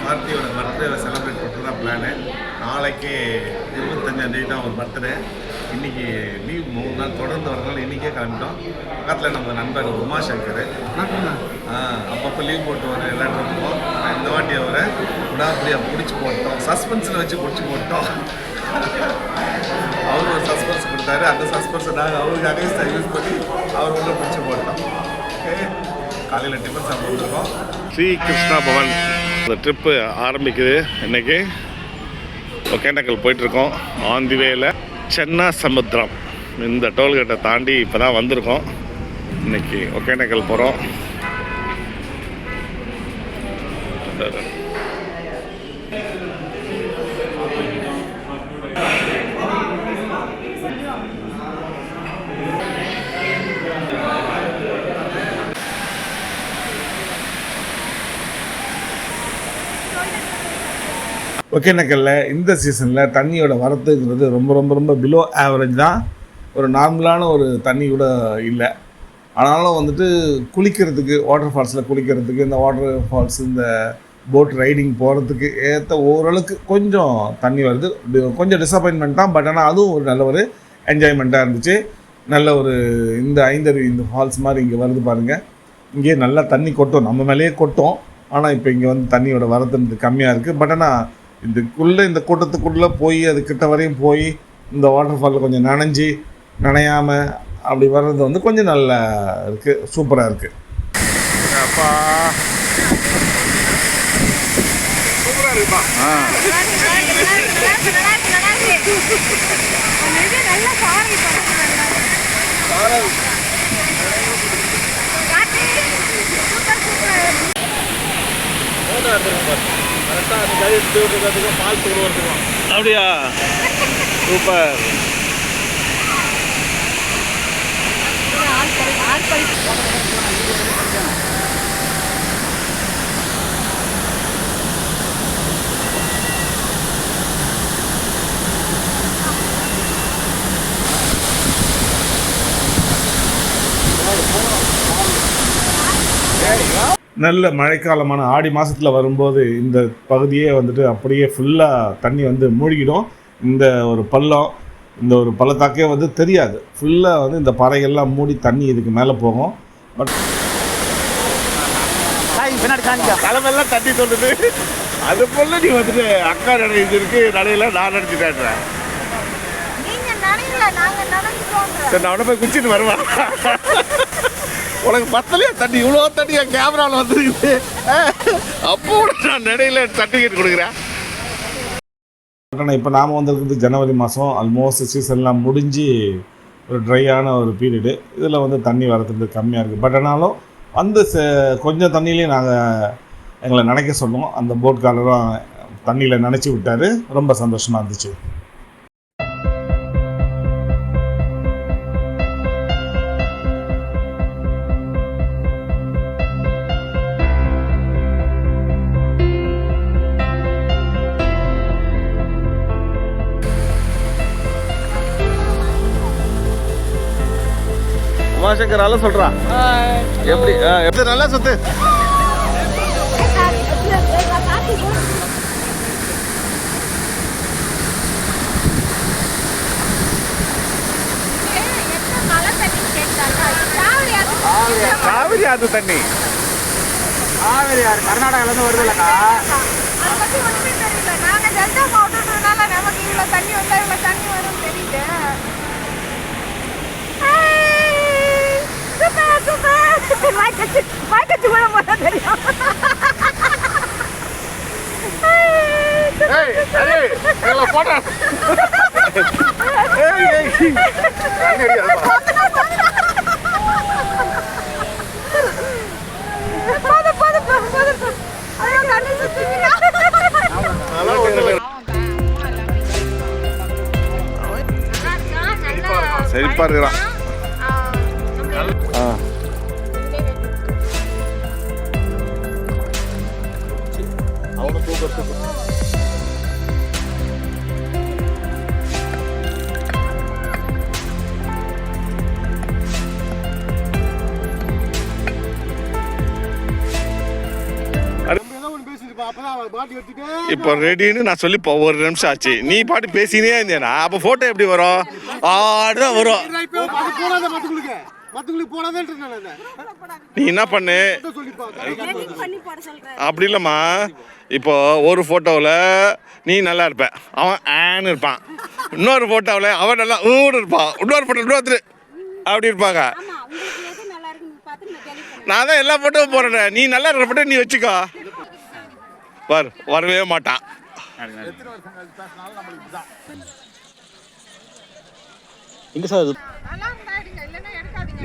கார்த்தியோட பர்த்டேவை செலிப்ரேட் பண்ணுறது தான் பிளானு. நாளைக்கு 25ஆம் தான் ஒரு பர்த்டே. இன்றைக்கி லீவ் 3 நாள் தொடர்ந்து வரனால இன்றைக்கே கிளம்பிட்டோம். பக்கத்தில் நம்ம நண்பர் உமாசங்கர் அப்பப்போ லீவ் போட்டு வர எல்லாரும் இருப்போம். இந்த வாட்டி அவரை விடாப்படியாக பிடிச்சி போட்டோம், சஸ்பென்ஸில் வச்சு பிடிச்சி போட்டோம். அவர் ஒரு சஸ்பென்ஸ் கொடுத்தாரு. அந்த சஸ்பென்ஸை நாங்கள் அவருக்கு அகைன்ஸ்டாக யூஸ் பண்ணி அவர் உள்ள பிடிச்சி போட்டோம். ஓகே, காலையில் டிஃபன் சாப்பிட்டுருக்கோம். ஸ்ரீ கிருஷ்ணா பவன் இந்த ட்ரிப்பு ஆரம்பிக்குது. இன்றைக்கி ஒகேனக்கல் போயிட்டுருக்கோம். ஆன் தி வேல சென்னா சமுத்திரம் இந்த டோல்கேட்டை தாண்டி இப்போ தான் வந்திருக்கோம். இன்றைக்கி ஒகேனக்கல் போகிறோம். ஒகேனக்கல்ல இந்த சீசனில் தண்ணியோட வரத்துங்கிறது ரொம்ப ரொம்ப ரொம்ப பிலோ ஆவரேஜ் தான். ஒரு நார்மலான ஒரு தண்ணி கூட இல்லை. ஆனாலும் வந்துட்டு குளிக்கிறதுக்கு, வாட்டர் ஃபால்ஸில் குளிக்கிறதுக்கு, இந்த வாட்டர் ஃபால்ஸ் இந்த போட் ரைடிங் போகிறதுக்கு ஏற்ற ஓரளவுக்கு கொஞ்சம் தண்ணி வருது. கொஞ்சம் டிசப்பாயின்மெண்ட் தான், பட் ஆனால் அதுவும் ஒரு நல்ல ஒரு என்ஜாய்மெண்ட்டாக இருந்துச்சு. நல்ல ஒரு இந்த ஐந்தருவி இந்த ஃபால்ஸ் மாதிரி இங்கே வருது பாருங்கள். இங்கேயே நல்லா தண்ணி கொட்டும், நம்ம மேலேயே கொட்டும். ஆனால் இப்போ இங்கே வந்து தண்ணியோட வரத்துன்றது கம்மியாக இருக்குது. பட் ஆனால் இந்த கூட்டத்துக்குள்ளே போய் அது கிட்ட வரையும் போய் இந்த வாட்டர் ஃபாலில் கொஞ்சம் நனையாமல் அப்படி வர்றது வந்து கொஞ்சம் நல்லா இருக்குது, சூப்பராக இருக்குது. அப்பா சூப்பராக இருக்குப்பா. அப்படியா, சூப்பர். நல்ல மழைக்காலமான ஆடி மாதத்தில் வரும்போது இந்த பகுதியே வந்துட்டு அப்படியே ஃபுல்லாக தண்ணி வந்து மூழ்கிடும். இந்த ஒரு பள்ளம், இந்த ஒரு பள்ளத்தாக்கே வந்து தெரியாது. ஃபுல்லாக வந்து இந்த பாறைகள்லாம் மூடி தண்ணி இதுக்கு மேலே போகும். பட் தலைமெல்லாம் தண்ணி சொல்லுது. அது போல நீ வந்துட்டு அக்கா நடைஞ்சு இருக்கு, நடையில நான் நினச்சி காட்டுறேன். சரி, நான் உடனே போய் குச்சிட்டு வருவேன். உனக்கு பத்தலையா தண்ணி? இவ்வளோ தண்ணி என் கேமராவில் வந்துருக்குது. அப்போ நான் நடையில் சர்டிஃபிகேட் கொடுக்குறேன். இப்போ நாம் வந்துருக்குது ஜனவரி மாதம். ஆல்மோஸ்ட் சீசன்லாம் முடிஞ்சு ஒரு ட்ரையான ஒரு பீரியடு. இதில் வந்து தண்ணி வரதுக்கு கம்மியாக இருக்குது. பட் ஆனாலும் வந்து கொஞ்சம் தண்ணியிலையும் எங்களை நினைக்க சொன்னோம். அந்த போட்காரரும் தண்ணியில் நினச்சி விட்டார். ரொம்ப சந்தோஷமாக இருந்துச்சு. உமாசங்கர் நல்லா சொல்றா. எப்படி எப்படி நல்லா சுத்து. காவிரி ஆத்து தண்ணி, காவிரி ஆறு கர்நாடகால இருந்து வருது இல்லக்கா. தண்ணி வந்தா இவ்வளவு தண்ணி வரும் தெரியல. வாய்க்கச்சு கூட போட்டா தெரியும். செழிப்பாக இருக்கிறான். ஆ அவனை தூக்கிறதுக்கு இப்போ ரெடின்னு நான் சொல்லி இப்போ ஒரு நிமிஷம் ஆச்சு. நீ பாட்டு பேசினே இருந்தேனா அப்போ ஃபோட்டோ எப்படி வரும்? ஆடுதான் வரும். நீ என்ன பண்ணு அப்படி இல்லைம்மா. இப்போ ஒரு ஃபோட்டோவில் நீ நல்லா இருப்ப, அவன் ஆன்னு இருப்பான். இன்னொரு ஃபோட்டோவில் அவன் நல்லா ஊடு இருப்பான். இன்னொரு ஃபோட்டோ இன்னொருத்தர் அப்படி இருப்பாங்க. நான் தான் எல்லா ஃபோட்டோவும் போடுறேன். நீ நல்லா இருக்கிற ஃபோட்டோ நீ வச்சுக்கோ. வரவே மாட்டான்.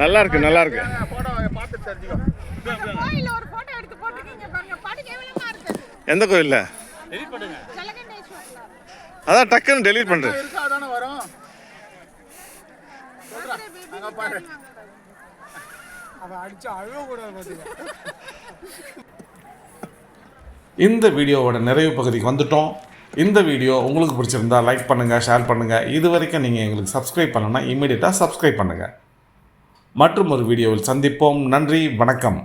நல்லா இருக்கு நல்லா இருக்கு. எந்த கோயில்ல? அதான் டக்குன்னு டெலீட் பண்றேன். இந்த வீடியோவோட நிறைவு பகுதிக்கு வந்துட்டோம். இந்த வீடியோ உங்களுக்கு பிடிச்சிருந்தா லைக் பண்ணுங்கள், ஷேர் பண்ணுங்கள். இது வரைக்கும் நீங்கள் எங்களுக்கு சப்ஸ்கிரைப் பண்ணணும்னா இமீடியட்டாக சப்ஸ்கிரைப் பண்ணுங்கள். மற்றும் ஒரு வீடியோவில் சந்திப்போம். நன்றி, வணக்கம்.